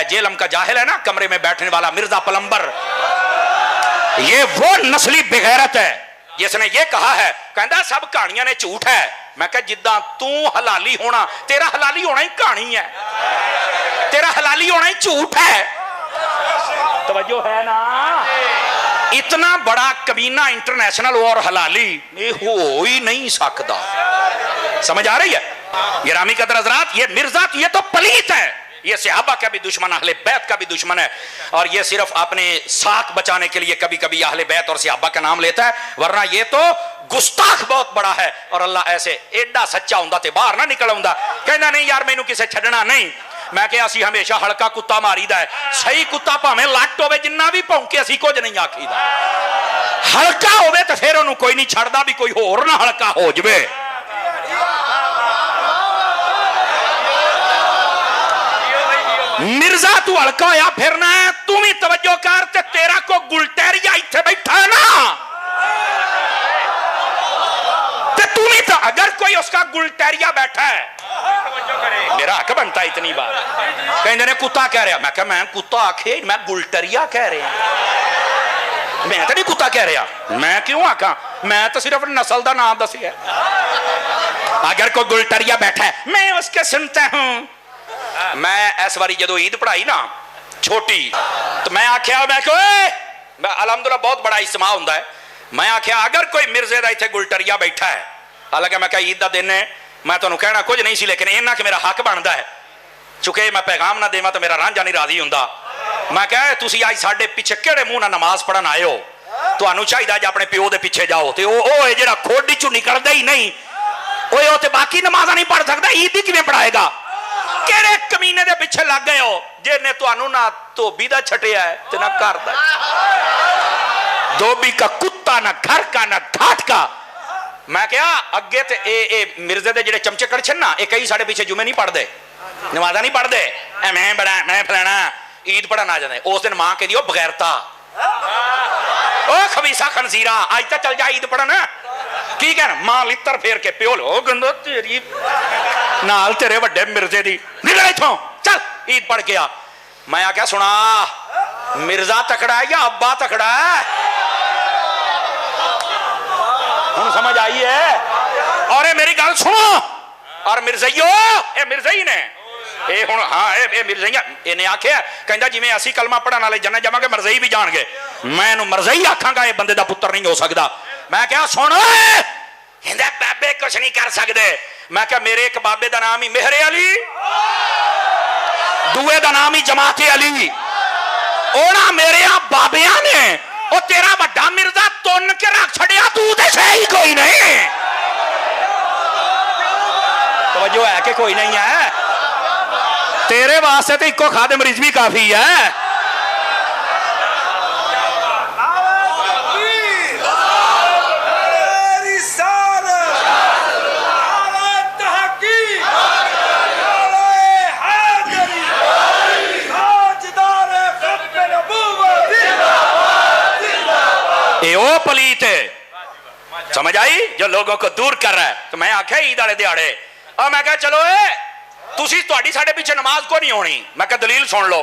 जेलम का जाहिल है ना, कमरे में बैठने वाला मिर्जा पलंबर, ये वो नस्ली बेगैरत है जिसने ये कहा है, कहता सब कहानियां ने झूठ है। मैं कहा जिद्दां तू हलाली होना, तेरा हलाली होना ही कहानी है, तेरा हलाली होना ही झूठ है। तवज्जो है ना? इतना बड़ा कमीना इंटरनेशनल और हलाली ये हो ही नहीं सकता। समझ आ रही है? गिरामी कदर हज़रात, ये मिर्जा ये तो पलीत है, ये सहाबा का भी दुश्मन, अहले बैत का भी दुश्मन है, और ये सिर्फ अपने साख बचाने के लिए कभी कभी अहले बैत और सहाबा का नाम लेता है, वरना ये तो गुस्ताख बहुत बड़ा है। और अल्लाह ऐसे एडा सच्चा हुंदा ते बाहर ना निकल आउंदा, कहना नहीं यार मैनू किसे छड्डना नहीं। मैं क्या असी हमेशा हल्का कुत्ता मारीदा है, सही कुत्ता भावें लट होवे जिन्ना भी भौंके असी कुछ नहीं आखीदा, हल्का होवे ते फिर उन्होंने कोई नहीं छड्डदा भी कोई होर ना हल्का हो जावे। मिर्जा तू हल्का होया फिरना है, तू भी तवज्जो कर, ते तेरा को गुलटेरिया इत्थे बैठा है ना, ते तू भी तो अगर कोई उसका गुलटेरिया बैठा है, मेरा हक बनता है इतनी बार। कहते ने कुत्ता कह रहा, मैं कहा मैं कुत्ता आखे, मैं गुलटेरिया कह रहा, मैं तो नहीं कुत्ता कह रहा, मैं क्यों आखा, मैं तो सिर्फ नस्ल का नाम दसिया। अगर कोई गुलटेरिया बैठा है मैं उसके सुनता हूं। मैं इस बारी जो ईद पढ़ाई ना छोटी, तो मैं आख्या, मैं अलहमदुल्ला बहुत बड़ा इस्तेमा होता है, मैं आख्या अगर कोई मिर्जे का इतने गुलटरिया बैठा है, हालांकि मैं क्या ईद का दिन है, मैं तुम्हें कहना कुछ नहीं सी, लेकिन इन्ना कि मेरा हक बनता है, चुके मैं पैगाम ना देवा तो मेरा रांझा नहीं राजी होंदा। मैं क्या तुसी आज साडे पिछे किहड़े मुंह नाल नमाज पढ़न आए हो, तुहानू चाहिदा जे अपने प्यो दे पिछे जाओ, ते ओह जिहड़ा खोडी चों निकलदा ही नहीं, ओह ते बाकी नमाज़ां नहीं पढ़ सकदा, ईद दी किवें पढ़ाएगा? किहड़े कमीने दे पिछे लग गए हो जिन्हें तुहानू ना धोबी दा छटिया है ते ना घर दा? धोबी का कुत्ता, ना घर का ना घाट का। मैं क्या अगे ते ए मिर्जे दे जिहड़े चमचे कड़छन ना, ये कई साडे पीछे जुमे नहीं पढ़दे, नमाज़ां नहीं पढ़दे, मैं बड़ा मैं फलाना ईद पढ़न आ जाते। उस दिन मां कहदी ओ बगैरता, ओ खबीसा खनजीरा, आज तक चल जा ईद पढ़न, की कहना मां लित्तर फेर के प्यो लो गंदो तेरी नाल तेरे वड्डे मिर्जे दी, निकल इथों चल ईद पढ़ के आ। मैं आख्या सुना मिर्जा तकड़ा है या अब्बा तकड़ा है? हुण समझ आई है? और ये मेरी गल सुनो, और मिर्जाइयो ये मिर्जाई ने ये हुण हाँ ये मिर्जाइया इन्हें आख्या, कहंदा जिवें असीं कलमा पढ़न वाले जन्नत जावांगे मिर्जाई भी जाणगे, मैं इहनूं मिर्जाई आखांगा, ये बंदे दा पुत्तर नहीं हो सकदा। मैं क्या सुन, कहंदा बाबे कुछ नहीं कर सकदे। मैं क्या मेरे एक बाबे दा नाम ही मेहरे अली, दूए दा नाम ही जमाते अली, ओना मेरे बाबिया ने ओ तेरा वड्डा मिर्जा तुन के रख छड़िया, तू ते सही कोई नहीं। तवज्जो है कि कोई नहीं है? तेरे वास्ते तो इको खादिम रिजवी काफी है। ओ पलीत समझ आई जो लोगों को दूर कर रहा है। तो मैं आख्या ईद वाले दिहाड़े, और मैं कहा चलो तुसी तुहाडी साडे पीछे नमाज को नहीं होनी। मैं कहा दलील सुन लो,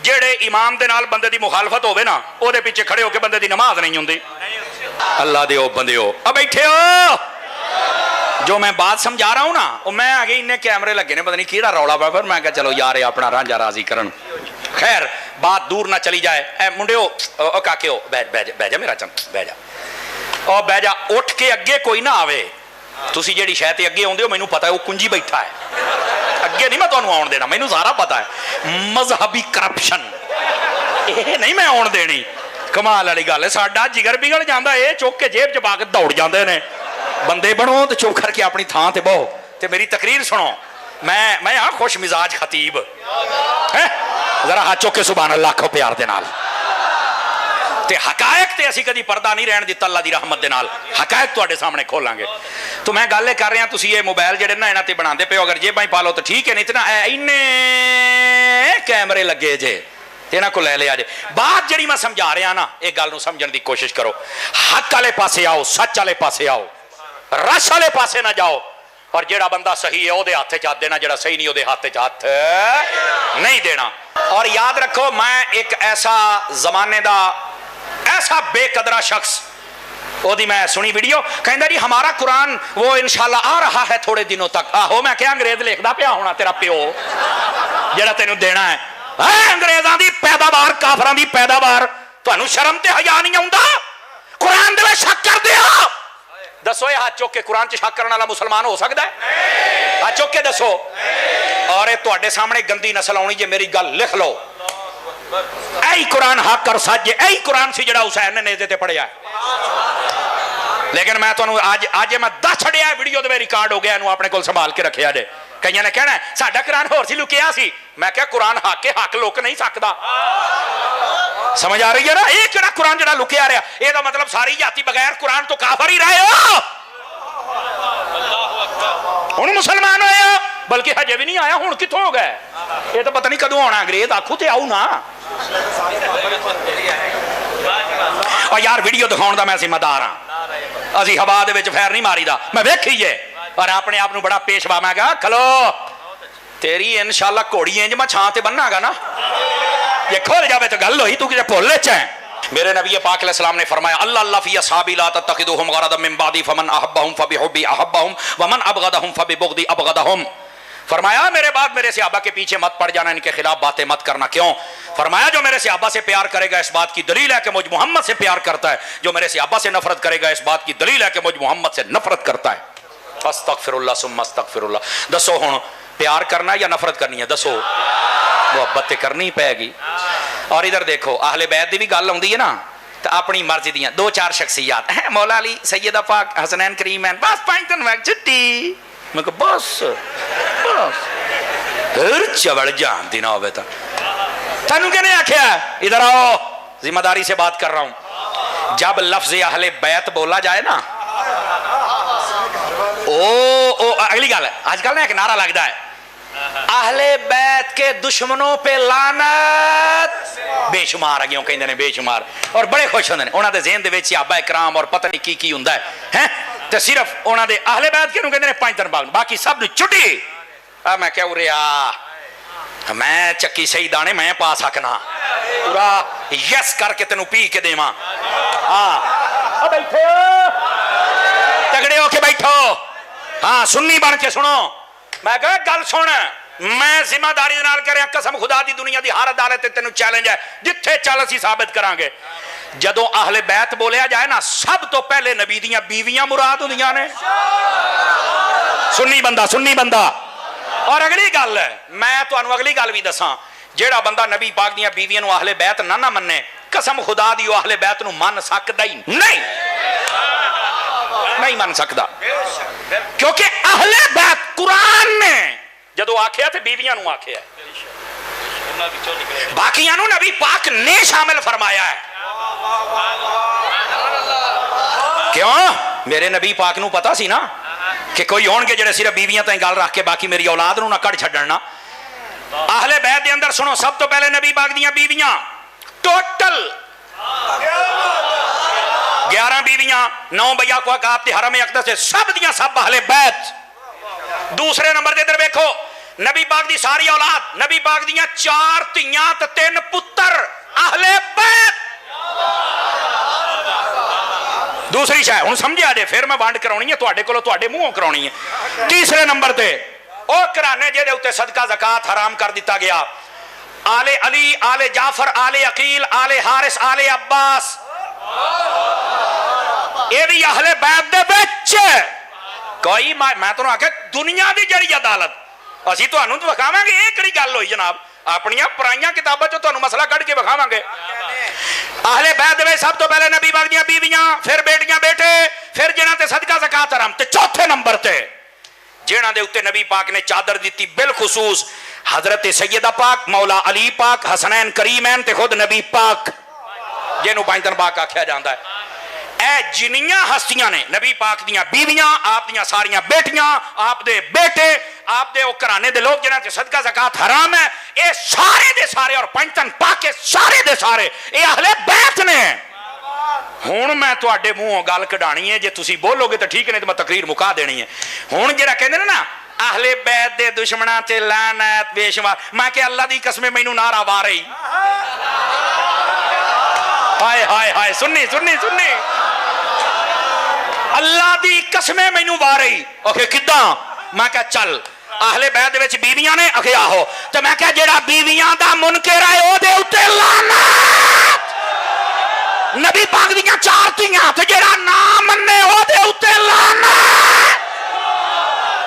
जेड़े इमाम दे नाल बंदे दी मुखालफत होवे ना, ओदे पीछे खड़े होके बंदे दी नमाज नहीं हुंदी। अल्लाह दे ओ बंदेओ अब बैठे हो, जो मैं बात समझा रहा हूं ना, वो मैं आगे इन्ने कैमरे लगे ने, पता नहीं किहड़ा रौला पा, फिर मैं कहा चलो यार अपना रांझा राजी करन, खैर बात दूर ना चली जाए। ए मुंडिओ ओ काकेओ बह जा मेरा चंद, बह जा और बह जा, उठ के अगे कोई ना आवे। तुसी जेड़ी शय ते अगे आउंदे हो मैनू पता है वो कुंजी बैठा है, अगे नहीं मैं तुहानू आउण देना, मैनू सारा पता है। मजहबी करप्शन ये नहीं मैं आउण देनी। कमाल वाली गल है, साडा जिगर बिगड़ जांदा, ये चुक के जेब च पा के दौड़ जांदे ने। बंदे बनो तो चुप करके अपनी थां ते बहो ते मेरी तकरीर सुनो। मैं हाँ खुश मिजाज खतीब है, जरा हाथ चुक के सुभान अल्लाह आखो प्यार दे नाल। ते हकायक ते असी कदी पर्दा नहीं रहन दिता, अल्लाह दी रहमत दे नाल हकायक तुहाडे सामने खोलांगे। तो मैं गल कर रहा, तुसी ये मोबाइल जेडे ना इन्हां ते बनांदे पे हो, अगर जेबां पा लो तो ठीक है, नहीं तो ना इन्ने कैमरे लगे जे इन्हां को ले लिया जे। बात जिहड़ी मैं समझा रहा ना, एक गल नूं समझण दी कोशिश करो, हक वाले पासे आओ, सच वाले पासे आओ, रस वाले पासे ना जाओ। और जेड़ा बंदा सही है ओदे हाथ च हाथ देना, जेड़ा सही नहीं ओदे हाथ च हाथ नहीं देना। और याद रखो, मैं एक ऐसा जमाने दा ऐसा बेकदरा शख्स, ओदी मैं सुनी वीडियो, कहंदा जी हमारा कुरान वो इंशाल्लाह आ रहा है थोड़े दिनों तक। आहो, मैं क्या अंग्रेज लिखदा पिया होना तेरा प्यो जेड़ा तेनू देना है? अंग्रेजां दी पैदावार, काफरां दी पैदावार, तुहानू शर्म ते हया नहीं आउंदा? कुरान दे विच शक करदे हो? दसो ये हाथ चुक के कुरान च शक करने वाला मुसलमान हो सकता है? हाथ चुक के दसो। और ये तुहाडे सामने गंदी नस्ल आउणी जे, मेरी गल लिख लो। ऐ कुरान हक और सच, ऐ कुरान सी जेड़ा हुसैन ने नेज़े ते पढ़िया। लेकिन मैं तुहानू आज मैं दस छड़िया, वीडियो दे रिकॉर्ड हो गया, इनू अपने कोल संभाल के रखिया जे। कईयां ने कहना साडा कुरान होर सी, लुकिया सी। मैं क्या कुरान हक के हक लुक नहीं सकता। समझ आ रही है ना? ये किहड़ा कुरान जेड़ा लुकिया रहा? ਇਹਦਾ मतलब सारी जाति बगैर कुरान तो काफर ही रहे हो। हुण मुसलमान होए हो, बल्कि हजे भी नहीं आया, हुण कित्थों हो गए? ये तो पता नहीं कदों आना। अंग्रेज आखू ते आऊ ना। और यार वीडियो दिखाउण दा मैं जिम्मेदार हां। असीं हवा दे विच फैर नहीं मारीदा, मैं वेखी जे। और अपने आप नूं बड़ा पेशवा, मैं कहा खलो तेरी इंशाअल्लाह घोड़ी इंज मैं छां ते बन्नागा ना, ये खोल जावे तो गल होई, तू किते भुल च है। मेरे नबी पाक अलैहिस्सलाम ने फरमाया अल्लाह अल्लाह फी असहाबी ला तत्तखिदुहुम गरदम मिन बादी फमन अहब्बहुम फबिहुब्बी अहब्बहुम वमन अबगदहुम फबिबुगदी अबगदहुम। फरमाया मेरे बाद मेरे सहाबा के पीछे मत पड़ जाना, इनके खिलाफ बातें मत करना। क्यों? फरमाया जो मेरे सहाबा से प्यार करेगा इस बात की दलील है कि मुझ मोहम्मद से प्यार करता है, जो मेरे सहाबा से नफरत करेगा इस बात की दलील है कि मुझ मोहम्मद से नफरत करता है। अस्तगफिरुल्लाह सुम्मा अस्तगफिरुल्लाह। दसो हुण प्यार करना या नफरत करनी है? दसो। मुहब्बत ते करनी पैगी। और इधर देखो, अहले बैत दी भी गल आउंदी है ना, तो अपनी मर्जी दियां दो चार शख्सियात है, मौला अली, सैयदा पाक, हसनैन करीमैन, बस 5 दिन वक्त छुट्टी। मैं कहा बस बस फिर चवड़ जान दी ना होवे तो थानू कहने आख्या इधर आओ, जिम्मेदारी से बात कर रहा हूं। जब लफ्ज अहले बैत बोला जाए ना, ओ अगली गल है, आजकल ना एक नारा लगता है अहले बैत के दुश्मनों पे लानत, बेशुमार आ गया कहते हैं, बेशुमार। और बड़े खुश होंगे, उन्होंने ज़हन दे विच सहाबा इकराम और पता नहीं की हुंदा है, तो सिर्फ उन्होंने अहले बैत किहनूं कहते हैं 5 दिन बाद, बाकी सब नूं छुट्टी। मैं क्या उरे आ, मैं चक्की सही दाने मैं पा सकना, पूरा यस करके तेनों पी के देवां। हाँ बैठो, तगड़े होके बैठो, हाँ सुन्नी बन के सुनो। मैं कहा गल सुन, मैं जिम्मेदारी नाल कर रहा, कसम खुदा दी दुनिया दी हर अदालत तेनों चैलेंज है, जिथे चल असीं साबित करांगे। जदों अहले बैत बोलिया जाए ना, सब तो पहले नबी दियां बीवियां मुराद हुंदियां ने। सुन्नी बंदा, सुन्नी बंदा। और अगली गल है, मैं तुहानूं अगली गल भी दसां, जेड़ा बंदा नबी पाक दियां बीवियां नूं अहले बैत ना मन्ने, कसम खुदा दी ओह अहले बैत नूं मन सकदा ही नहीं, नहीं मन सकदा। क्योंकि अहले बैत कुरान ने जदों आख्या ते बीवियां नूं आख्या, बाकियां नूं नबी पाक ने शामिल फरमाया है। क्यों? मेरे नबी पाक नूं पता सी ना कि कोई होणगे जेड़े सिर्फ बीवियां ताईं गल रख के बाकी मेरी औलाद नूं ना कढ़ छड्डण ना। अहले बैत दे अंदर सुनो, सब तो पहले नबी पाक दियां बीवियां टोटल 11 बीवियां, 9 बैया को आप हरम अक़दस से, सब दियां सब अहले बैत। दूसरे नंबर दे इधर देखो, नबी पाक दी सारी औलाद, नबी पाक दियां 4 धीयां ते 3 पुत्र अहले बैत। दूसरी शायद हुण समझिया जे, फिर मैं वंड कराउणी है तुहाडे कोलों, तुहाडे मूहों कराउणी है। तीसरे नंबर ते ओ घराने जिहदे उत्ते सदका ज़कात हराम कर दिता गया, आले अली, आले जाफर, आले अकील, आले हारिस, आले अब्बास, ये भी अहले बैत दे विच। कोई मैं तुहानूं आख्या दुनिया दी जड़ी अदालत असीं तुहानूं विखावांगे, ये किहड़ी गल होई जनाब? अपनियां पराइयां किताबां चों तुहानूं मसला कढ के विखावांगे। अहले बैत दे सब तो पहले नबी पाक दियां बीवियां, फिर बेटियां बेटे, फिर जिन्हां ते सदका ज़कात हराम, ते चौथे नंबर ते जिन्हां दे उत्ते नबी पाक ने चादर दित्ती बिलखुसूस हजरत सैयदा पाक, मौला अली पाक, हसनैन करीमैन ते खुद नबी पाक, जिन्हों 5 दिन पाक आख्या जाता है। ए जिन्नियां हस्तियां ने नबी पाक दियां बीवियां, आप दियां सारियां बेटियां, आप दे बेटे, आप दे घराने दे लोग जिन्हां ते सदका ज़कात हराम है, ये सारे दे सारे और 5 दिन पाक के सारे दे सारे ये अहले बैत ने। हुण मैं तुहाडे मूहों गल कढाणी है, जे तुसीं बोलोगे तो ठीक, नहीं तो मैं तकरीर मुका देनी है। हुण जिहड़ा कहंदे ने ना अहले बैत दे दुश्मनां ते लानत बेशुमार, मैं कि अल्लाह दी कसम मैनू नारा वारे ही। हाय हाय हाय, सुन्नी सुन्नी सुन्नी, अल्लाह दी कसम मैनू वारे ही। ओके किदां? मैं क्या चल अहले बैत दे विच बीवियां ने, आखे आहो, ते मैं क्या जेड़ा बीवियां दा मुनकर है ओदे उत्ते लानत, नबी पाक दियां 4 धीआं ते जेड़ा ना मन्ने ओदे उत्ते लानत।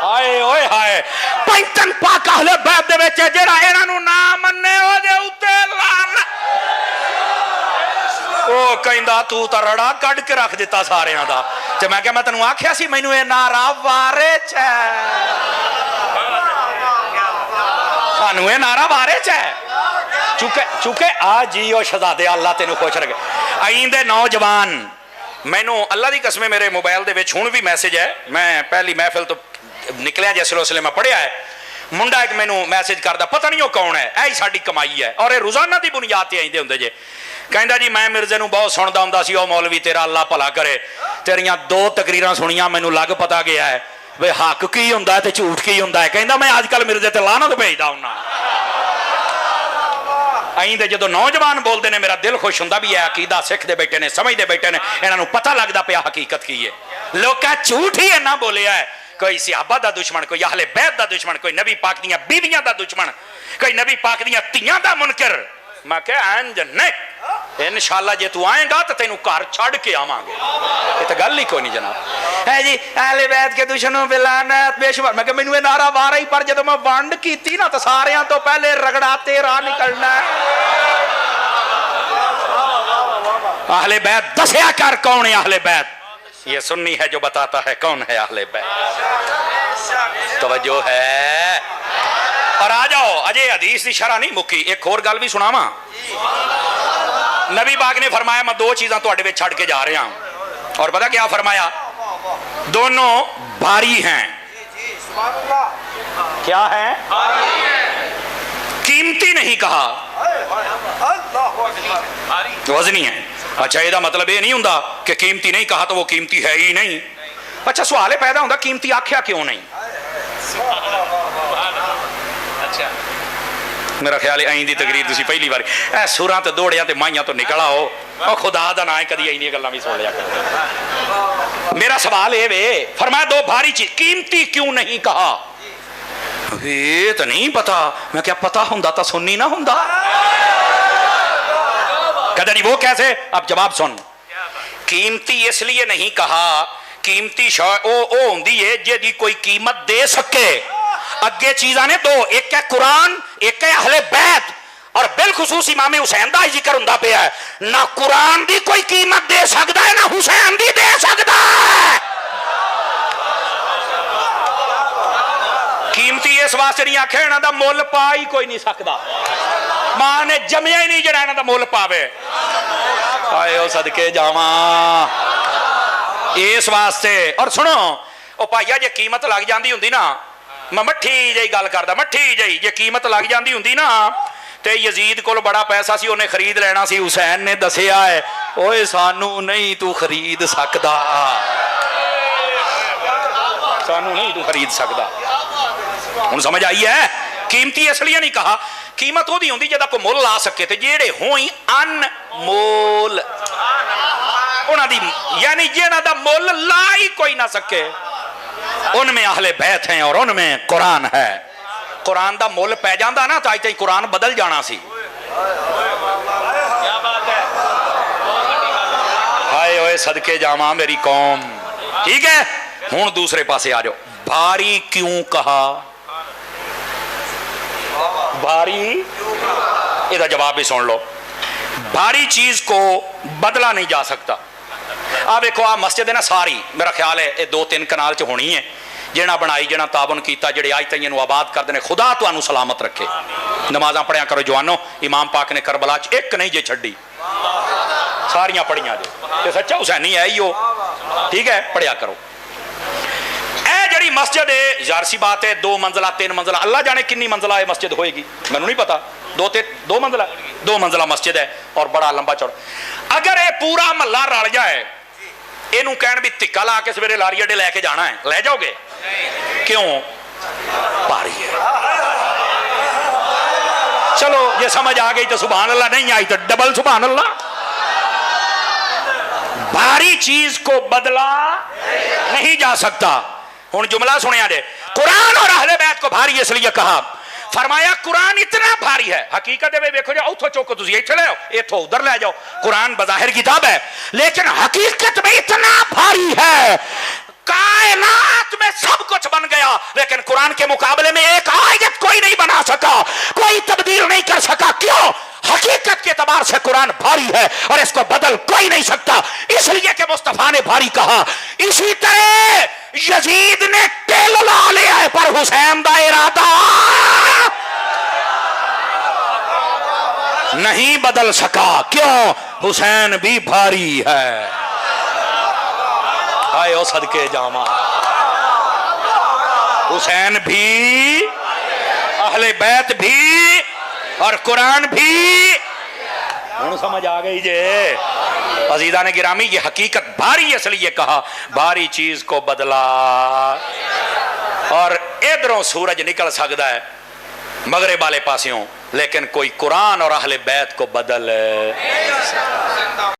हाय ओए हाय, पैंतन पाक अहले बैत दे विच जेड़ा इन्हां नू ना मन्ने ओदे उत्ते लानत। ओ कहंदा तू तां रड़ा कढ के रख दिता सारियां दा, ते मैं क्या मैं तैनूं आखिया सी मैनू ये नारा वारे च है, सानू ये नारा वारे च है। चुके आ जी ओ शहजादे, अल्लाह तेनू खुश रखे। अईं दे नौजवान, मैनू अल्लाह दी कसम मेरे मोबाइल दे विच हुण भी मैसेज है, मैं पहली महफिल तो निकलिया जिस उसले मैं पढ़िया है, मुंडा एक मैनू मैसेज करदा, पता नहीं वो कौन है, ऐ साडी कमाई है और ये रोजाना की बुनियाद ते आइंदे हुंदे जे। कहंदा जी मैं मिर्जे नू बहुत सुनदा हुंदा सी, ओ मौलवी तेरा अल्लाह भला करे, तेरियां 2 तकरीरां सुनियां मैनू लग पता गया है वे हक की हुंदा ते झूठ की हुंदा है। कहंदा मैं अजकल मिर्जे ते लानत भेजदा हुन्ना। अईं दे जदों नौजवान बोलते हैं मेरा दिल खुश हुंदा भी है, अकीदा सिखते बैठे ने, समझते बैठे ने, इन्हां पता लगता पिया हकीकत की है। लोग झूठ ही इन्ना बोलिया है, कोई सिहाबा दा दुश्मन, कोई अहले बैत दा दुश्मन, कोई नबी पाक दियां बीवियां दा दुश्मन, कोई नबी पाक दियां धीआं दा मुनकर। मैं क्या इंज नहीं, इंशाअल्लाह जे तू आएगा तो तेनू घर छड़ के आवांगे, ये तो गल ही कोई नहीं जनाब। है जी अहले बैत के दुश्मनों पे लानत बेशुमार। मैं क्या मैनू ये नारा वारा ही, पर जदों मैं वंड कीती ना तो सारियां तो पहले रगड़ा तेरा निकलना है। अहले बैत दसिया कर कौन है अहले बैत, ये सुन्नी है जो बताता है कौन है अहले बैत। तवज्जो है। और आ जाओ, अजय हदीस की शरह नहीं मुक्की, एक और गल भी सुनावा। नबी पाक ने फरमाया मैं 2 चीज़ां तुहाडे विच छड़ के जा रहा हूं, और पता क्या फरमाया? दोनों भारी हैं। क्या है? कीमती नहीं कहा, वजनी है। अच्छा ਇਹਦਾ मतलब ये नहीं हुंदा कि कीमती नहीं कहा तो वो कीमती है ही नहीं। अच्छा सवाल पैदा होंदा कीमती आख्या क्यों नहीं? अच्छा मेरा ख्याल है अं की तकरीर तुसीं पहली बार ए सुरां ते दौड़ियां ते माइयां तो निकल आओ, और खुदा दा ना है कदी इन्नियां गल्लां भी सुन लिया कर। मेरा सवाल ये वे, फरमाया 2 भारी चीज, कीमती क्यों नहीं कहा? ये तो नहीं पता। मैं क्या पता हुंदा तो सुननी ना हुंदा? कहता नहीं वो कैसे? अब जवाब सुन। कीमती इसलिए नहीं कहा, कीमती ओ हुंदी है जिहदी कोई कीमत दे सके। अगे चीज़ां ने 2, एक है कुरान, एक है अहले बैत, और बिलखुसूस इमाम हुसैन दा जिक्र हुंदा पिया है। ना कुरान दी कोई कीमत दे सकदा है, ना हुसैन दी दे सकदा है। कीमती इस वास्ते नहीं आखे इन्हां दा मुल पा ही कोई नहीं सकदा, मां ने जमिया ही नहीं जिहड़ा इन्हां दा मुल पावे। आए ओ सदके जावा इस वास्ते। और सुनो ओ भाईया जे कीमत लग जाती हुंदी ना, मैं मट्ठी जी गल करदा, मट्ठी जी जे कीमत लग जाती हुंदी ना ते यजीद कोल बड़ा पैसा सी, उन्हें खरीद लेना सी। हुसैन ने दसिया है ओए सानू नहीं तू खरीद सकदा, सानू नहीं तू खरीद सकदा। हुण समझ आई है? कीमती इसलिए नहीं कहा, कीमत ओदी हुंदी जदा कोई मुल ला सके, ते जेड़े होई अनमोल उन्हां दी, यानी जिन्हां दा मुल ला ही कोई ना सके, उनमें अहले बैत हैं और उनमें कुरान है। कुरान दा मुल पै जांदा ना तो अज तक कुरान बदल जाना सी। हाय ओए सदके जावा मेरी कौम। ठीक है, हुण दूसरे पासे आ जाओ। भारी क्यों कहा? भारी, इसका जवाब भी सुन लो। भारी चीज को बदला नहीं जा सकता। आ देखो आ मस्जिद है ना सारी, मेरा ख्याल है ये 2-3 कनाल च होनी है। जिन्हें बनाई, जिन्हें ताबन किया, जिहड़े अज तक इहनूं आबाद करते हैं, खुदा तुहानूं सलामत रखे। नमाज़ां पढ़िया करो जवानों, इमाम पाक ने करबला च एक नहीं जे छड्डी, सारियां पढ़ियां जे, ते सच्चा हुसैनी है ही हो। ठीक है, पढ़िया करो। ए जिहड़ी मस्जिद है, ज़ाहिर सी बात है 2 मंजिला 3 मंजिला, अल्लाह जाने कितनी मंजिला है मस्जिद होएगी, मैनूं नहीं पता। दो मंजिला मस्जिद है और बड़ा लंबा चौड़ा। अगर ये पूरा महला रल जाए, इनू कहन भी धिक्का ला के सवेरे लारी अड्डे लैके जाना है, ले जाओगे? क्यों? भारी है। चलो ये समझ आ गई तो सुभान अल्लाह, नहीं आई तो डबल सुभान अल्लाह। भारी चीज को बदला नहीं जा सकता। हुण जुमला सुनिया जे, कुरान और अहले बैत को भारी इसलिए कहा, फरमाया कुरान इतना भारी है। हकीकत में देखो जाओ, उठो चौको तुझे इथे ले आओ, इथो उधर ले जाओ। कुरान बज़ाहिर किताब है, लेकिन हकीकत में इतना भारी है, कायनात में सब कुछ बन गया, लेकिन कुरान के मुकाबले में एक आयत कोई नहीं बना सका, कोई तब्दील नहीं कर सका। क्यों? हकीकत के एतबार से कुरान भारी है और इसको बदल कोई नहीं सकता, इसलिए कि मुस्तफा ने भारी कहा। इसी तरह यजीद ने तेल ला लिया है, पर हुसैन दा इरादा नहीं बदल सका। क्यों? हुसैन भी भारी है। आए ओ सदके जामा, हुसैन भी, अहले बैत भी और कुरान भी। हुण समझ आ गई जे अजीजा ने गिरामी, ये हकीकत भारी इसलिए कहा, भारी चीज को बदला। और इधरों सूरज निकल सकता है मगरिब वाले पासियों, लेकिन कोई कुरान और अहले बैत को बदल